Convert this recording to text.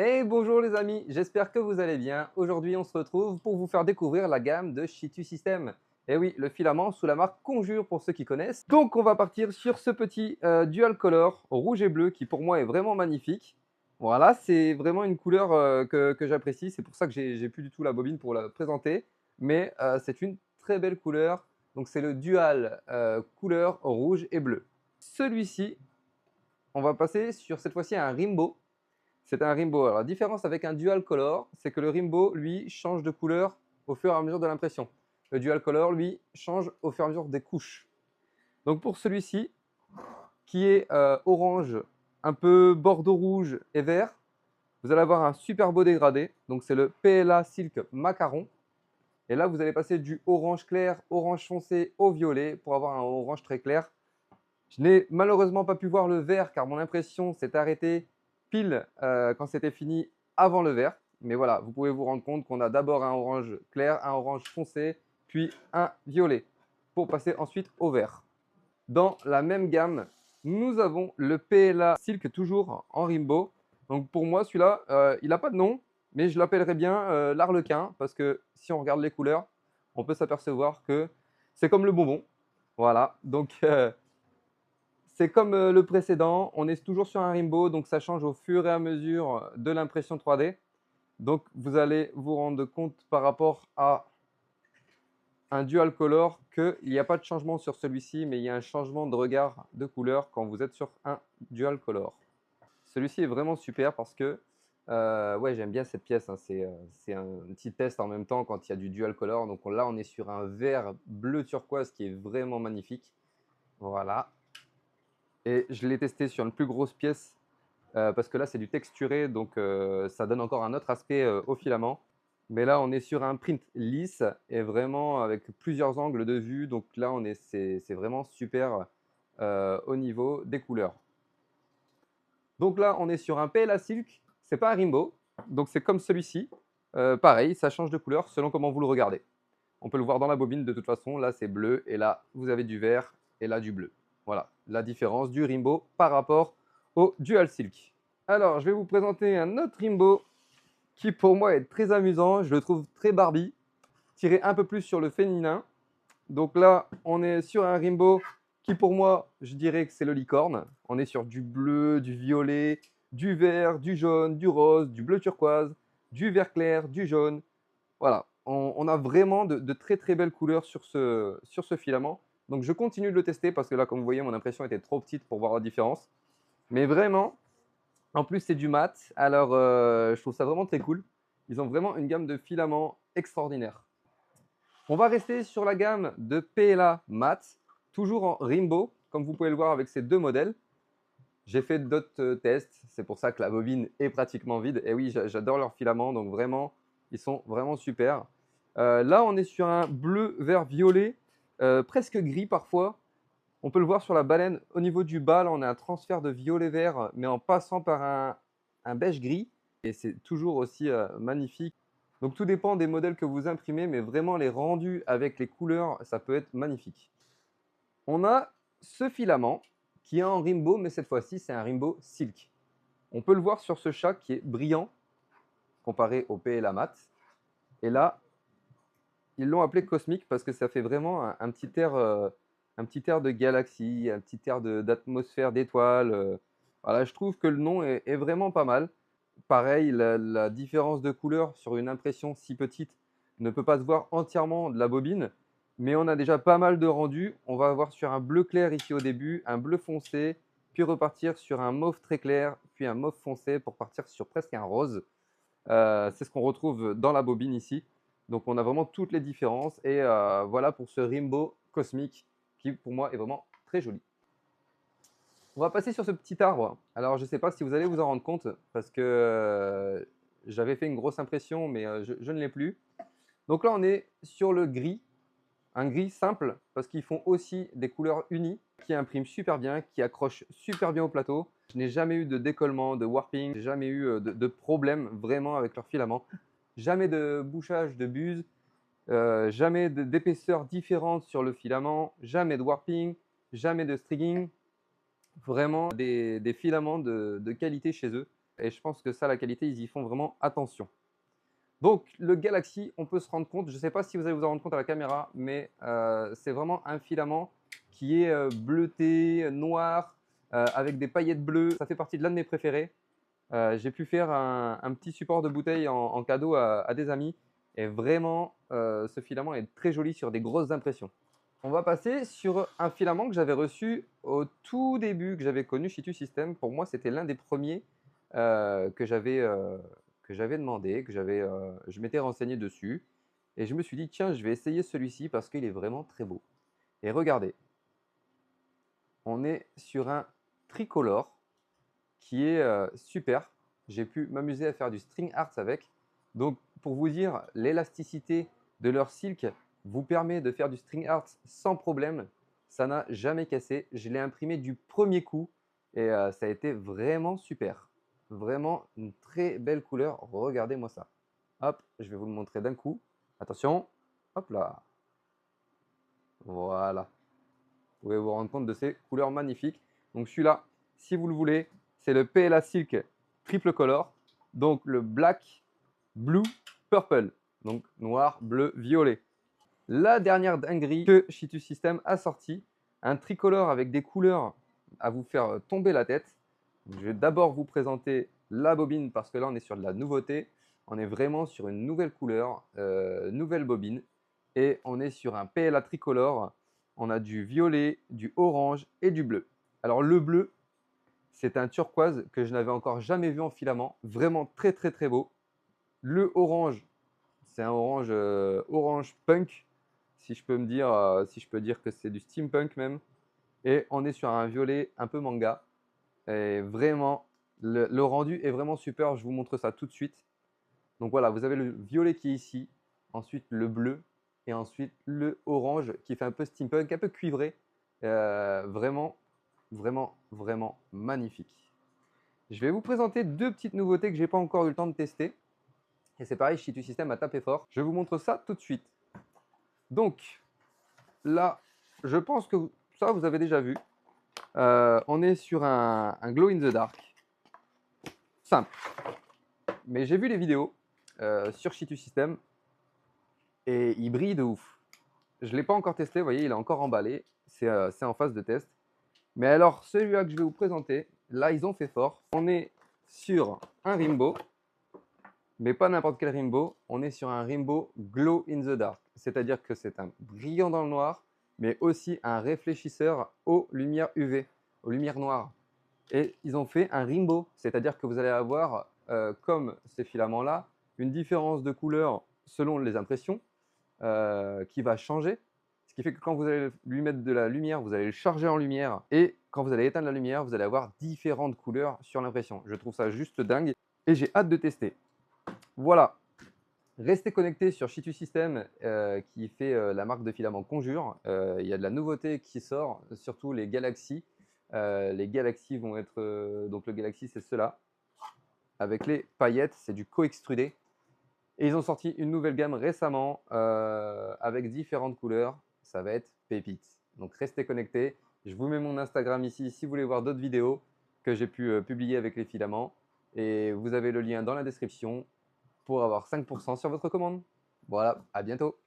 Hey, bonjour les amis, j'espère que vous allez bien. Aujourd'hui, on se retrouve pour vous faire découvrir la gamme de Shitu System. Et oui, le filament sous la marque Conjure pour ceux qui connaissent. Donc, on va partir sur ce petit Dual Color rouge et bleu qui pour moi est vraiment magnifique. Voilà, c'est vraiment une couleur que j'apprécie. C'est pour ça que j'ai plus du tout la bobine pour la présenter. Mais c'est une très belle couleur. Donc, c'est le Dual couleur rouge et bleu. Celui-ci, on va passer sur cette fois-ci un Rimbo. C'est un Rimbo. Alors, la différence avec un Dual Color, c'est que le Rimbo, lui, change de couleur au fur et à mesure de l'impression. Le Dual Color, lui, change au fur et à mesure des couches. Donc pour celui-ci, qui est orange, un peu bordeaux rouge et vert, vous allez avoir un super beau dégradé. Donc c'est le PLA Silk Macaron. Et là, vous allez passer du orange clair, orange foncé au violet pour avoir un orange très clair. Je n'ai malheureusement pas pu voir le vert car mon impression s'est arrêtée pile quand c'était fini avant le vert. Mais voilà, vous pouvez vous rendre compte qu'on a d'abord un orange clair, un orange foncé, puis un violet pour passer ensuite au vert. Dans la même gamme, nous avons le PLA Silk toujours en Rimbo. Donc pour moi, celui-là, il n'a pas de nom, mais je l'appellerais bien l'Arlequin parce que si on regarde les couleurs, on peut s'apercevoir que c'est comme le bonbon. Voilà, donc c'est comme le précédent, on est toujours sur un Rimbo, donc ça change au fur et à mesure de l'impression 3D. Donc vous allez vous rendre compte par rapport à un Dual Color qu'il n'y a pas de changement sur celui-ci, mais il y a un changement de regard de couleur quand vous êtes sur un Dual Color. Celui-ci est vraiment super parce que ouais, j'aime bien cette pièce, hein. C'est un petit test en même temps quand il y a du Dual Color. Donc là, on est sur un vert bleu turquoise qui est vraiment magnifique. Voilà. Et je l'ai testé sur une plus grosse pièce parce que là, c'est du texturé, donc ça donne encore un autre aspect au filament. Mais là, on est sur un print lisse et vraiment avec plusieurs angles de vue. Donc là, c'est vraiment super au niveau des couleurs. Donc là, on est sur un PLA Silk. C'est pas un Rimbo, donc c'est comme celui-ci. Pareil, ça change de couleur selon comment vous le regardez. On peut le voir dans la bobine de toute façon. Là, c'est bleu et là, vous avez du vert et là, du bleu. Voilà la différence du Rimbo par rapport au Dual Silk. Alors, je vais vous présenter un autre Rimbo qui pour moi est très amusant. Je le trouve très Barbie, tiré un peu plus sur le féminin. Donc là, on est sur un Rimbo qui pour moi, je dirais que c'est le licorne. On est sur du bleu, du violet, du vert, du jaune, du rose, du bleu turquoise, du vert clair, du jaune. Voilà, on a vraiment de très très belles couleurs sur ce filament. Donc je continue de le tester parce que là, comme vous voyez, mon impression était trop petite pour voir la différence. Mais vraiment, en plus c'est du mat, alors je trouve ça vraiment très cool. Ils ont vraiment une gamme de filaments extraordinaire. On va rester sur la gamme de PLA mat, toujours en Rimbo, comme vous pouvez le voir avec ces deux modèles. J'ai fait d'autres tests, c'est pour ça que la bobine est pratiquement vide. Et oui, j'adore leurs filaments, donc vraiment, ils sont vraiment super. Là, on est sur un bleu, vert, violet, presque gris parfois. On peut le voir sur la baleine. Au niveau du bas, là, on a un transfert de violet-vert, mais en passant par un beige-gris. Et c'est toujours aussi magnifique. Donc tout dépend des modèles que vous imprimez, mais vraiment les rendus avec les couleurs, ça peut être magnifique. On a ce filament qui est en Rimbo, mais cette fois-ci, c'est un Rimbo Silk. On peut le voir sur ce chat qui est brillant comparé au PLA mat. Et là, ils l'ont appelé cosmique parce que ça fait vraiment un petit air de galaxie, un petit air d'atmosphère d'étoiles. Voilà, je trouve que le nom est vraiment pas mal. Pareil, la différence de couleur sur une impression si petite ne peut pas se voir entièrement de la bobine, mais on a déjà pas mal de rendus. On va avoir sur un bleu clair ici au début, un bleu foncé, puis repartir sur un mauve très clair, puis un mauve foncé pour partir sur presque un rose. C'est ce qu'on retrouve dans la bobine ici. Donc on a vraiment toutes les différences et voilà pour ce Rimbo cosmique qui pour moi est vraiment très joli. On va passer sur ce petit arbre. Alors je ne sais pas si vous allez vous en rendre compte parce que j'avais fait une grosse impression mais je ne l'ai plus. Donc là on est sur le gris, un gris simple parce qu'ils font aussi des couleurs unies qui impriment super bien, qui accrochent super bien au plateau. Je n'ai jamais eu de décollement, de warping, jamais eu de problème vraiment avec leur filament. Jamais de bouchage de buse, jamais d'épaisseur différente sur le filament, jamais de warping, jamais de strigging. Vraiment des filaments de qualité chez eux. Et je pense que ça, la qualité, ils y font vraiment attention. Donc le Galaxy, on peut se rendre compte, je ne sais pas si vous allez vous en rendre compte à la caméra, mais c'est vraiment un filament qui est bleuté, noir, avec des paillettes bleues. Ça fait partie de l'un de mes préférés. J'ai pu faire un petit support de bouteille en cadeau à des amis. Et vraiment, ce filament est très joli sur des grosses impressions. On va passer sur un filament que j'avais reçu au tout début, que j'avais connu chez TuSystem. Pour moi, c'était l'un des premiers que j'avais demandé, je m'étais renseigné dessus. Et je me suis dit, tiens, je vais essayer celui-ci parce qu'il est vraiment très beau. Et regardez, on est sur un tricolore qui est super. J'ai pu m'amuser à faire du string art avec. Donc, pour vous dire, l'élasticité de leur silk vous permet de faire du string art sans problème. Ça n'a jamais cassé. Je l'ai imprimé du premier coup et ça a été vraiment super. Vraiment une très belle couleur. Regardez-moi ça. Hop, je vais vous le montrer d'un coup. Attention. Hop là. Voilà. Vous pouvez vous rendre compte de ces couleurs magnifiques. Donc celui-là, si vous le voulez, c'est le PLA Silk Triple Color. Donc le Black, Blue, Purple. Donc noir, bleu, violet. La dernière dinguerie que Shitu System a sorti, un tricolore avec des couleurs à vous faire tomber la tête. Je vais d'abord vous présenter la bobine parce que là on est sur de la nouveauté. On est vraiment sur une nouvelle couleur, nouvelle bobine. Et on est sur un PLA tricolore. On a du violet, du orange et du bleu. Alors le bleu, c'est un turquoise que je n'avais encore jamais vu en filament. Vraiment très très très beau. Le orange, c'est un orange, orange punk, si je peux dire que c'est du steampunk même. Et on est sur un violet un peu manga. Et vraiment, le rendu est vraiment super. Je vous montre ça tout de suite. Donc voilà, vous avez le violet qui est ici, ensuite le bleu et ensuite le orange qui fait un peu steampunk, un peu cuivré. Vraiment, vraiment, vraiment magnifique. Je vais vous présenter deux petites nouveautés que je n'ai pas encore eu le temps de tester. Et c'est pareil, Shitu System a tapé fort. Je vous montre ça tout de suite. Donc là, je pense que ça, vous avez déjà vu. On est sur un glow in the dark. Simple. Mais j'ai vu les vidéos sur Shitu System et il brille de ouf. Je ne l'ai pas encore testé, vous voyez, il est encore emballé. C'est en phase de test. Mais alors, celui-là que je vais vous présenter, là, ils ont fait fort. On est sur un Rimbo, mais pas n'importe quel Rimbo. On est sur un Rimbo Glow in the Dark. C'est-à-dire que c'est un brillant dans le noir, mais aussi un réfléchisseur aux lumières UV, aux lumières noires. Et ils ont fait un Rimbo, c'est-à-dire que vous allez avoir, comme ces filaments-là, une différence de couleur selon les impressions qui va changer. Ce qui fait que quand vous allez lui mettre de la lumière, vous allez le charger en lumière. Et quand vous allez éteindre la lumière, vous allez avoir différentes couleurs sur l'impression. Je trouve ça juste dingue et j'ai hâte de tester. Voilà. Restez connectés sur Shitu System qui fait la marque de filament Conjure. Il y a de la nouveauté qui sort, surtout les Galaxy. Les Galaxy vont être... donc le Galaxy, c'est ceux-là. Avec les paillettes, c'est du co-extrudé. Et ils ont sorti une nouvelle gamme récemment avec différentes couleurs. Ça va être pépite. Donc restez connectés. Je vous mets mon Instagram ici si vous voulez voir d'autres vidéos que j'ai pu publier avec les filaments. Et vous avez le lien dans la description pour avoir 5% sur votre commande. Voilà, à bientôt.